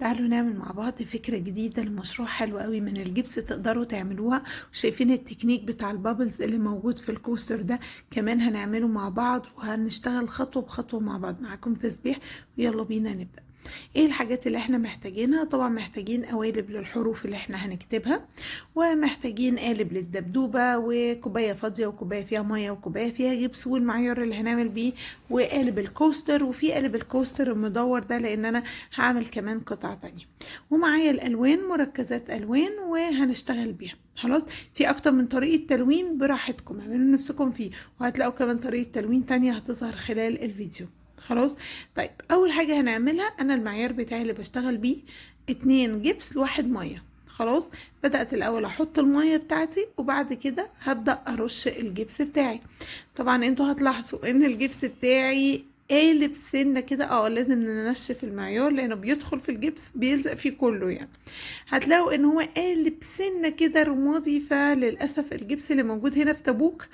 تعالوا نعمل مع بعض فكرة جديدة لمشروع حلو قوي من الجبس تقدروا تعملوها. وشايفين التكنيك بتاع البابلز اللي موجود في الكوستر ده كمان هنعمله مع بعض، وهنشتغل خطوة بخطوة مع بعض. معاكم تسبيح ويلا بينا نبدأ. ايه الحاجات اللي احنا محتاجينها؟ طبعا محتاجين قوالب للحروف اللي احنا هنكتبها، ومحتاجين قالب للدبدوبة، وكوباية فاضية، وكوباية فيها مية، وكوباية فيها جبس، والمعيار اللي هنعمل بيه، وقالب الكوستر. وفي قالب الكوستر المدور ده لان انا هعمل كمان قطعة تانية. ومعايا الالوان، مركزات الوان وهنشتغل بيها. خلاص، في اكتر من طريقة تلوين براحتكم، اعملوا نفسكم فيه، وهتلاقوا كمان طريقة تلوين تانية هتظهر خلال الفيديو. خلاص. طيب اول حاجة هنعملها، انا المعيار بتاعي اللي بشتغل بيه 2 جبس ل1 مية. خلاص، بدأت الاول احط المية بتاعتي، وبعد كده هبدأ ارش الجبس بتاعي. طبعا انتوا هتلاحظوا ان الجبس بتاعي قالب سنة كده، لازم ننشف المعيار لانه بيدخل في الجبس بيلزق فيه كله يعني. هتلاقوا ان هو قالب سنة كده رمادي، فللأسف الجبس اللي موجود هنا في تبوك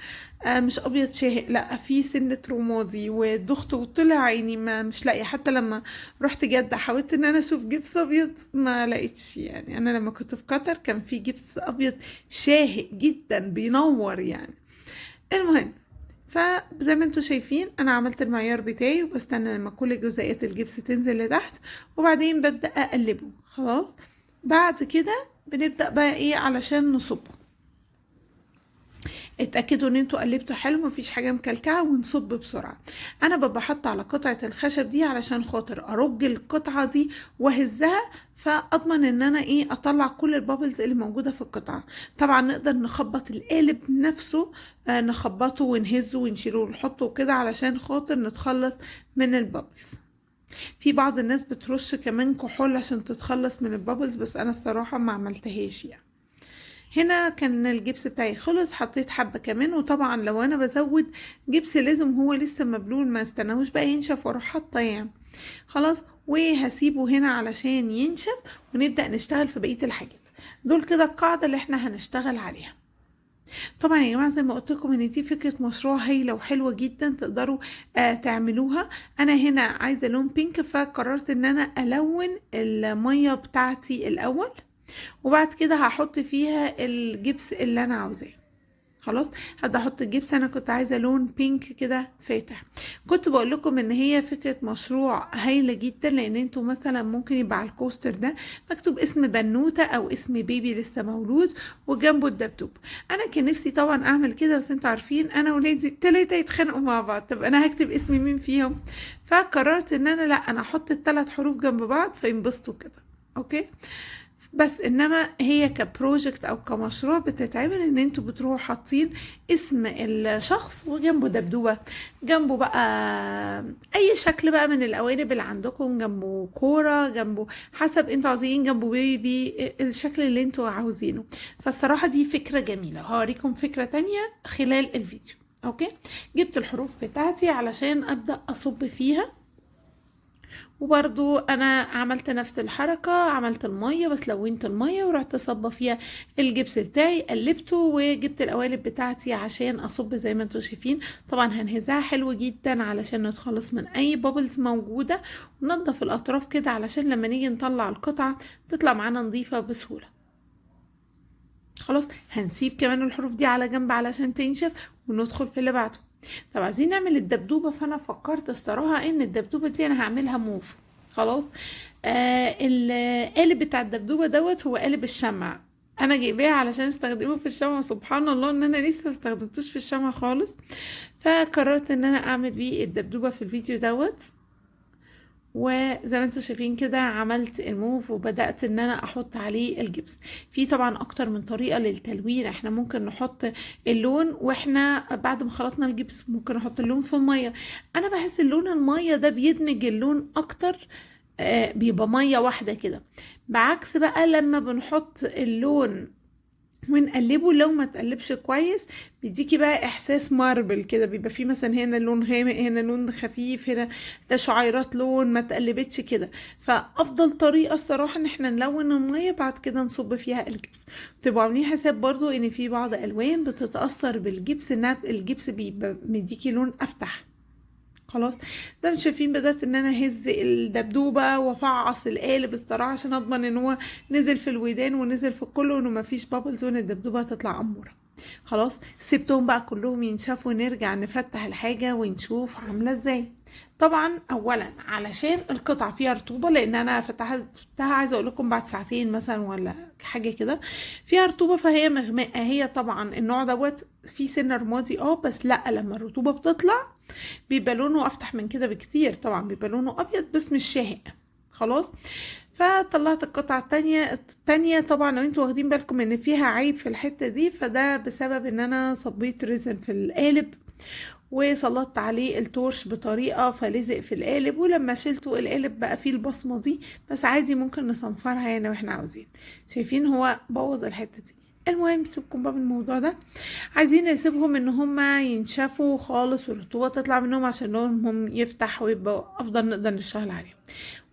مش ابيض شاهق، لا في سنة رمادي، ودخت وطلع عيني ما مش لاقيه. حتى لما رحت جدة حاولت ان انا اشوف جبس ابيض ما لقيتش. يعني انا لما كنت في قطر كان في جبس ابيض شاهق جدا بينور يعني. المهم، فزي ما انتوا شايفين انا عملت المعيار بتاعي، وبستنى لما كل جزيئات الجبس تنزل لتحت، وبعدين ببدأ اقلبه. خلاص، بعد كده بنبدأ بقى ايه علشان نصبه. اتأكدوا ان انتوا قلبتوا حلو، مفيش حاجة مكلكعة، ونصب بسرعة. انا ببقى حاطة على قطعة الخشب دي علشان خاطر ارج القطعة دي وهزها، فاضمن ان انا اطلع كل البابلز اللي موجودة في القطعة. طبعا نقدر نخبط القالب نفسه، نخبطه ونهزه ونشيله ونحطه كده علشان خاطر نتخلص من البابلز. في بعض الناس بترش كمان كحول عشان تتخلص من البابلز، بس انا الصراحة ما عملتهاش يعني. هنا كان الجبس بتاعي خلص، حطيت حبة كمان. وطبعا لو انا بزود جبس لازم هو لسه مبلول، ما استناهوش بقى ينشف واروح حاطه يعني. خلاص، وهسيبه هنا علشان ينشف، ونبدأ نشتغل في بقية الحاجات. دول كده القاعدة اللي احنا هنشتغل عليها. طبعا يا جماعه، زي ما قلت لكم ان دي فكره مشروع هايله وحلوه جدا تقدروا تعملوها. انا هنا عايزه لون بينك، فقررت ان انا الون الميه بتاعتي الاول، وبعد كده هحط فيها الجبس اللي انا عاوزاه. خلاص، هبدا احط الجبس. انا كنت عايزه لون بينك كده فاتح. كنت بقول لكم ان هي فكره مشروع هايله جدا، لان انتوا مثلا ممكن يبقى على الكوستر ده مكتوب اسم بنوته او اسم بيبي لسه مولود، وجنبه الدبدوب. انا كان نفسي طبعا اعمل كده، بس انتوا عارفين انا ولادي 3 يتخانقوا مع بعض، طب انا هكتب اسم مين فيهم؟ فقررت ان انا لا، انا احط ال3 حروف جنب بعض فينبسطوا كده. اوكي، بس انما هي كبروجكت او كمشروع بتتعمل ان انتوا بتروحوا حاطين اسم الشخص وجنبه دبدوبة، جنبه بقى اي شكل بقى من القوالب اللي عندكم، جنبه كورة، جنبه حسب انتوا عاوزين، جنبه بيبي، الشكل اللي انتوا عاوزينه. فالصراحة دي فكرة جميلة، هوريكم فكرة تانية خلال الفيديو. اوكي، جبت الحروف بتاعتي علشان ابدأ اصب فيها، وبرضو انا عملت نفس الحركة، عملت المية بس لونت المية ورحت صبة فيها الجبس بتاعي، قلبته وجبت القوالب بتاعتي عشان اصب زي ما انتوا شايفين. طبعا هنهزها حلو جدا علشان نتخلص من اي بابلز موجودة، وننضف الاطراف كده علشان لما نيجي نطلع القطعة تطلع معانا نظيفة بسهولة. خلاص، هنسيب كمان الحروف دي على جنب علشان تنشف، وندخل في اللي بعده. طب عايزين نعمل الدبدوبة، فانا فكرت الصراحة ان الدبدوبة دي انا هعملها موف. خلاص، القالب بتاع الدبدوبة دوت هو قالب الشمع. انا جايباه علشان استخدمه في الشمع، سبحان الله ان انا لسه مستخدمتوش في الشمع خالص. فقررت ان انا اعمل بيه الدبدوبة في الفيديو دوت. وزي ما انتوا شايفين كده عملت الموف، وبدأت ان انا احط عليه الجبس. في طبعا اكتر من طريقة للتلوين، احنا ممكن نحط اللون واحنا بعد ما خلطنا الجبس، ممكن نحط اللون في المية. انا بحس اللون المية ده بيدمج اللون اكتر، بيبقى مية واحدة كده. بعكس بقى لما بنحط اللون ونقلبه، لو ما تقلبش كويس بيديكي بقى احساس ماربل كده، بيبقى فيه مثلا هنا لون غامق، هنا لون خفيف، هنا شعيرات لون ما تقلبتش كده. فافضل طريقة الصراحة ان احنا نلون المية بعد كده نصب فيها الجبس. تبقوا عاملين حساب برضو ان في بعض الوان بتتأثر بالجبس، انها الجبس بيبقى مديكي لون افتح. خلاص. زي ما شايفين بدأت ان انا اهز الدبدوبة وافعص القالب الصراحة عشان اضمن ان هو نزل في الودان ونزل في الكل وانه مفيش بابلز وان الدبدوبة هتطلع امورة. خلاص سيبتهم بقى كلهم ينشفوا ونرجع نفتح الحاجة ونشوف عاملة ازاي. طبعا اولا علشان القطعة فيها رطوبة، لان انا فتحتها عايزة اقول لكم بعد ساعتين مثلا ولا حاجة كده، فيها رطوبة فهي مغمقة. هي طبعا النوع دوت فيه سنة رمادي بس لا، لما الرطوبة بتطلع بيبقى لونه افتح من كده بكتير، طبعا بيبقى لونه ابيض بس مش شاهق. خلاص. فطلعت القطعة التانية طبعا لو انتوا واخدين بالكم ان فيها عيب في الحتة دي، فده بسبب ان انا صبيت ريزن في القالب وسلطت عليه التورش بطريقة فلزق في القالب، ولما شلته القالب بقى فيه البصمة دي، بس عادي ممكن نصنفرها يعني واحنا عاوزين. شايفين هو بوظ الحتة دي. المهم سيبكم بقى من الموضوع ده، عايزين نسيبهم ان هما ينشفوا خالص والرطوبة تطلع منهم عشان لونهم يفتح ويبقوا افضل نقدر نشتغل عليهم.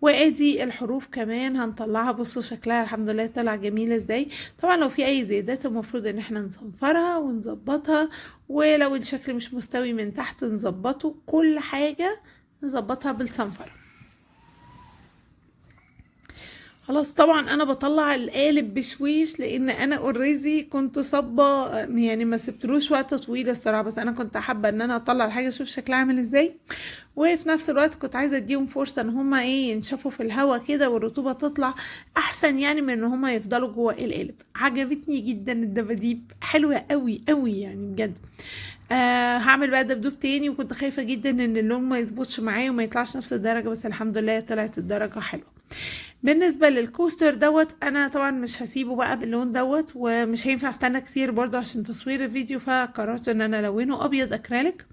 وادي الحروف كمان هنطلعها، بصوا شكلها الحمد لله طلع جميل ازاي. طبعا لو في اي زيادات المفروض ان احنا نصنفرها ونظبطها، ولو الشكل مش مستوي من تحت نظبطه، كل حاجة نظبطها بالصنفرة. خلاص. طبعا انا بطلع القالب بشويش لان انا اوريدي كنت صبه، يعني ما سبتلوش وقت طويل الصراحه، بس انا كنت حابه ان انا اطلع الحاجه اشوف شكلها عامل ازاي، وفي نفس الوقت كنت عايزه اديهم فرصه ان هما ينشفوا في الهواء كده والرطوبه تطلع احسن، يعني من ان هما يفضلوا جوه القالب. عجبتني جدا الدباديب، حلوه قوي قوي يعني بجد. هعمل بقى دبدوب تاني، وكنت خايفه جدا ان اللون ما يظبطش معايا وما يطلعش نفس الدرجه، بس الحمد لله طلعت الدرجه حلوه. بالنسبه للكوستر دوت انا طبعا مش هسيبه بقى باللون دوت، ومش هينفع استنى كتير برضو عشان تصوير الفيديو، فقررت ان انا الونه ابيض اكريليك.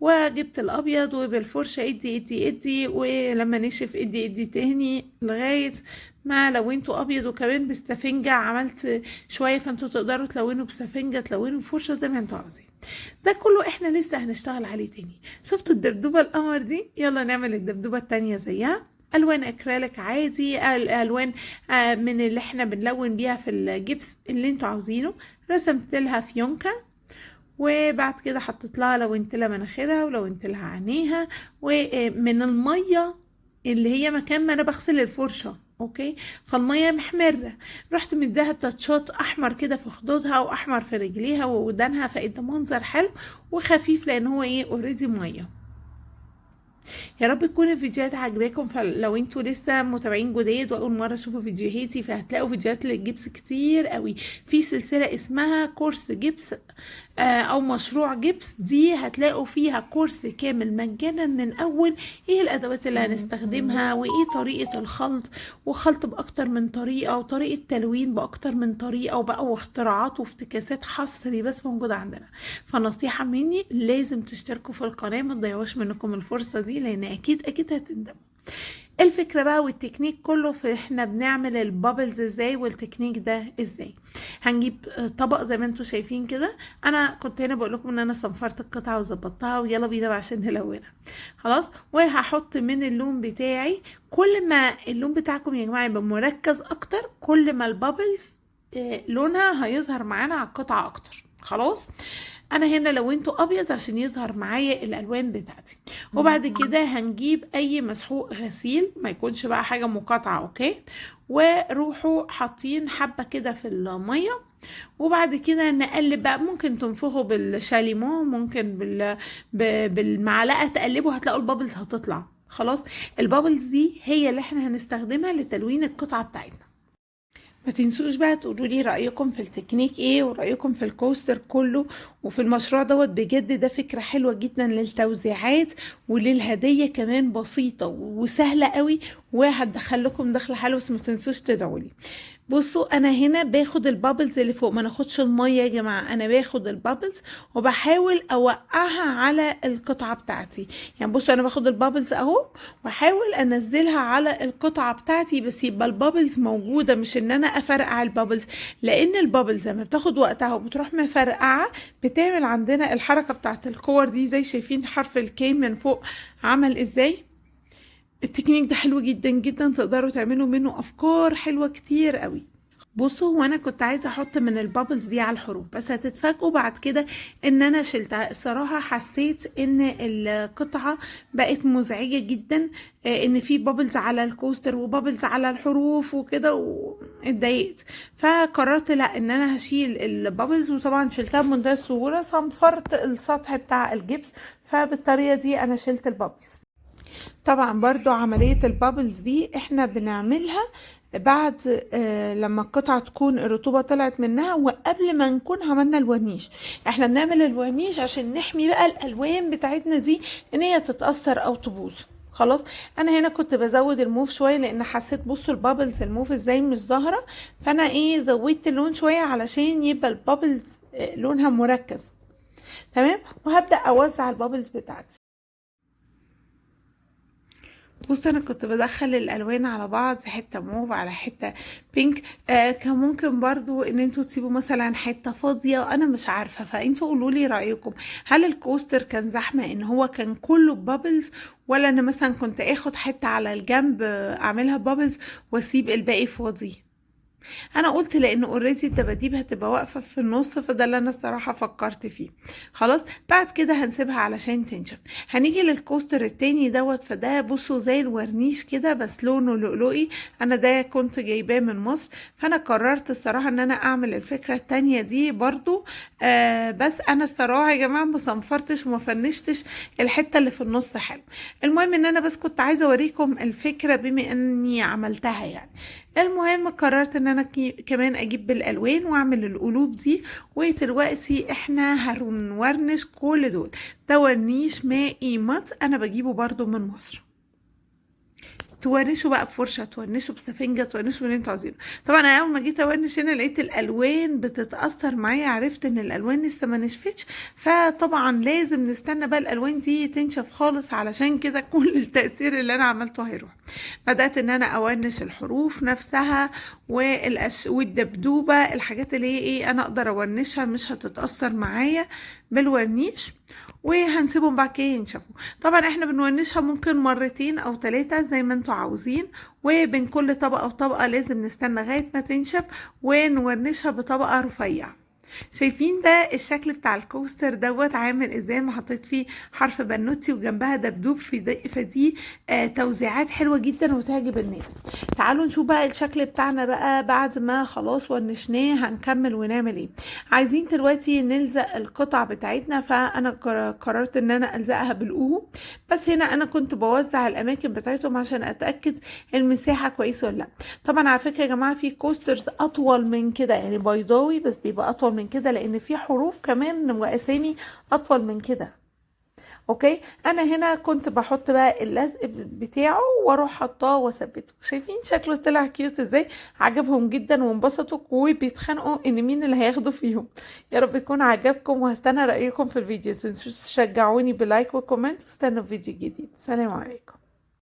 وجبت الابيض وبالفرشه ادي ولما نشف ادي تاني لغايه ما لونته ابيض، وكمان بسفنجه عملت شويه، فانتوا تقدروا تلونوا بسفنجه تلونوا بفرشه زي ما انتوا عاوزين. ده كله احنا لسه هنشتغل عليه تاني. شفتوا الدبدوبه القمر دي؟ يلا نعمل الدبدوبه التانية زيها. الوان اكريليك عادي، الالوان من اللي احنا بنلون بيها في الجبس اللي انتوا عاوزينه. رسمت لها فيونكه، وبعد كده حطيت لها لونت لها مناخيرها ولونت لها عينيها، ومن الميه اللي هي مكان ما انا بغسل الفرشه اوكي، فالميه محمره، رحت مديها تاتشات احمر كده في خدودها واحمر في رجليها وودانها، فادى منظر حلو وخفيف لان هو اوريدي ميه. يا رب تكون الفيديوهات عجباكم. فلو انتوا لسه متابعين جداد واول مره تشوفوا فيديوهاتي، فهتلاقوا فيديوهات للجبس كتير قوي. في سلسله اسمها كورس جبس او مشروع جبس، دي هتلاقوا فيها كورس كامل مجانا من اول ايه الادوات اللي هنستخدمها وايه طريقه الخلط، وخلط باكتر من طريقه، وطريقه تلوين باكتر من طريقه، وبقى واختراعات وافتكاسات حصري بس موجوده عندنا. فنصيحه مني لازم تشتركوا في القناه، ما تضيعوش منكم الفرصه دي لان اكيد هتندموا. الفكرة بقى والتكنيك كله في احنا بنعمل البابلز ازاي، والتكنيك ده ازاي. هنجيب طبق زي ما انتوا شايفين كده. انا كنت هنا بقول لكم ان انا صنفرت القطعة وظبطتها، ويلا بينا بقى عشان نلونها. خلاص. وهحط من اللون بتاعي، كل ما اللون بتاعكم يا جماعة يبقى مركز اكتر كل ما البابلز لونها هيظهر معانا على القطعة اكتر. خلاص. انا هنا لونته ابيض عشان يظهر معايا الالوان بتاعتي. وبعد كده هنجيب اي مسحوق غسيل، ما يكونش بقى حاجه مقاطعه اوكي، وروحوا حاطين حبه كده في الميه، وبعد كده نقلب بقى. ممكن تنفخوا بالشاليمو، ممكن بالمعلقه تقلبوا، هتلاقوا البابلز هتطلع. خلاص. البابلز دي هي اللي احنا هنستخدمها لتلوين القطعه بتاعتنا. ما تنسوش بقى تقولوا لي رأيكم في التكنيك ايه، ورأيكم في الكوستر كله وفي المشروع دوت. بجد ده فكرة حلوة جدا للتوزيعات وللهدية كمان، بسيطة وسهلة قوي، وهتدخل لكم دخل حلو. بس ما تنسوش تدعوا لي. بصوا انا هنا باخد البابلز اللي فوق، ما ناخدش المية يا جماعة، انا باخد البابلز وبحاول اوقعها على القطعة بتاعتي. يعني بصوا انا باخد البابلز اهو واحاول انزلها على القطعة بتاعتي، بس يبقى البابلز موجودة، مش ان انا افرقع البابلز، لان البابلز لما بتاخد وقتها وبتروح مفرقعة بتعمل عندنا الحركة بتاعت الكور دي. زي شايفين حرف الكي من فوق عمل ازاي. التكنيك ده حلو جدا جدا، تقدروا تعملوا منه افكار حلوة كتير قوي. بصوا، وانا كنت عايزه احط من البابلز دي على الحروف، بس هتتفاجئوا بعد كده ان انا شلتها. الصراحه حسيت ان القطعه بقت مزعجه جدا، ان في بابلز على الكوستر وبابلز على الحروف وكده، واتضايقت. فقررت لا، ان انا هشيل البابلز، وطبعا شلتها بمنتهى السهوله، صنفرت السطح بتاع الجبس. فبالطريقه دي انا شلت البابلز. طبعا برضو عملية البابلز دي احنا بنعملها بعد لما القطعة تكون الرطوبة طلعت منها، وقبل ما نكون عملنا الورنيش. احنا بنعمل الورنيش عشان نحمي بقى الالوان بتاعتنا دي ان هي تتأثر او تبوظ. خلاص. انا هنا كنت بزود الموف شويه، لان حسيت بصوا البابلز الموف ازاي مش ظاهره، فانا زودت اللون شويه علشان يبقى البابلز لونها مركز. تمام. وهبدأ اوزع البابلز بتاعتي. بص، انا كنت بدخل الالوان على بعض، حته موف على حته بينك. كان ممكن برضو ان انتوا تسيبوا مثلا حته فاضيه، انا مش عارفه، فانتوا قولوا لي رايكم. هل الكوستر كان زحمه ان هو كان كله بابلز، ولا انا مثلا كنت اخد حته على الجنب اعملها بابلز واسيب الباقي فاضي؟ انا قلت لان اوريدي الدباديب هتبقى واقفه في النص، فده اللي انا الصراحه فكرت فيه. خلاص. بعد كده هنسيبها علشان تنشف. هنيجي للكوستر التاني دوت، فده بصوا زي الورنيش كده بس لونه لؤلؤي. انا ده كنت جايباه من مصر، فانا قررت الصراحه ان انا اعمل الفكره التانية دي برضو. بس انا الصراحه يا جماعه ما صنفرتش وما فنشتش الحته اللي في النص. حلو. المهم ان انا بس كنت عايزه اوريكم الفكره بما اني عملتها يعني. المهم قررت ان انا كمان اجيب بالالوان واعمل القلوب دي. ودلوقتي احنا هنورنش كل دول. ده ورنيش مائي مط، انا بجيبه برضو من مصر. تورنشوا بقى بفرشه، تورنشوا بسفنجه، تورنشوا باللي انتوا عايزينه. طبعا انا اول ما جيت اورنش هنا لقيت الالوان بتتاثر معايا، عرفت ان الالوان لسه ما نشفتش، فطبعا لازم نستنى بقى الالوان دي تنشف خالص، علشان كده كل التاثير اللي انا عملته هيروح. بدات ان انا اورنش الحروف نفسها والدبدوبه، الحاجات اللي هي انا اقدر اورنشها مش هتتاثر معايا بالورنيش. وهنسيبهم بعد كده ينشفوا. طبعا احنا بنورنشها ممكن مرتين او 3 زي ما انتوا عاوزين، وبين كل طبقة وطبقة لازم نستنى لغاية ما تنشف ونورنشها بطبقة رفيعة. شايفين ده الشكل بتاع الكوستر دوت عامل ازاي؟ ما حطيت فيه حرف بنوتي وجنبها دبدوب فدي توزيعات حلوة جدا وتعجب الناس. تعالوا نشوف بقى الشكل بتاعنا بقى بعد ما خلاص ورنشناه. هنكمل ونعمل ايه؟ عايزين دلوقتي نلزق القطع بتاعتنا، فانا قررت ان انا الزقها بالقوه. بس هنا انا كنت بوزع الاماكن بتاعتهم عشان اتاكد المساحه كويسه ولا لا. طبعا على فكره يا جماعه في كوسترز اطول من كده، يعني بيضاوي بس بيبقى اطول من كده، لان في حروف كمان واسامي اطول من كده. اوكي. انا هنا كنت بحط بقى اللزق بتاعه واروح حطاه واثبته. شايفين شكله طلع كيوت ازاي؟ عجبهم جدا وانبسطوا وبيتخانقوا ان مين اللي هياخده فيهم. يا رب يكون عجبكم، وهستنى رايكم في الفيديو. تنسوش تشجعوني بلايك وكومنت، واستنوا فيديو جديد. سلام عليكم.